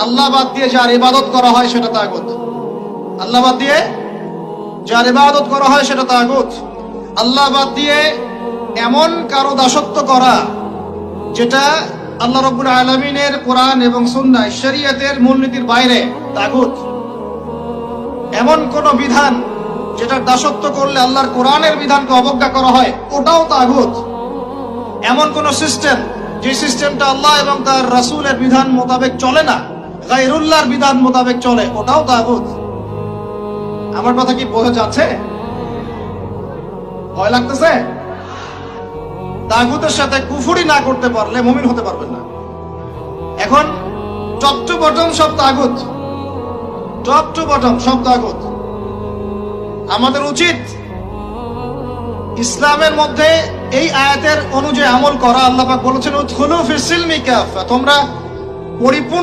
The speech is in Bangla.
আল্লাহ বাদ দিয়ে যার ইবাদত করা হয় সেটা তাগুত। আল্লাহ বাদ দিয়ে যার ইবাদত করা হয় সেটা তাগুত। আল্লাহ বাদ দিয়ে এমন কারো দাসত্ব করা যেটা আল্লাহ রাব্বুল আলামিনের কোরআন এবং সুন্নাহ শরীয়তের মূলনীতির বাইরে, তাগুত। এমন কোন বিধান যেটার দাসত্ব করলে আল্লাহর কোরআনের বিধানকে অবজ্ঞা করা হয়, ওটাও তাগুত। এমন কোন সিস্টেম যে সিস্টেমটা আল্লাহ এবং তার রাসূলের বিধান মোতাবেক চলে না, গায়রুল্লাহর বিধান মোতাবেক চলে, ওটাও তাগুত। আমার কথা কি বোঝা যাচ্ছে? ভয় লাগতেছে? তাগুতের সাথে কুফরি না করতে পারলে মুমিন হতে পারবেন না। এখন টপ টু বটম সব তাগুত, টপ টু বটম সব তাগুত। আমাদের উচিত ইসলামের মধ্যে এই আয়াতের অনুযায়ী আমল করা। আল্লাহ পাক বলেছেন উদখুলু ফিস সিলমি কাফা, তোমরা পরিপূর্ণ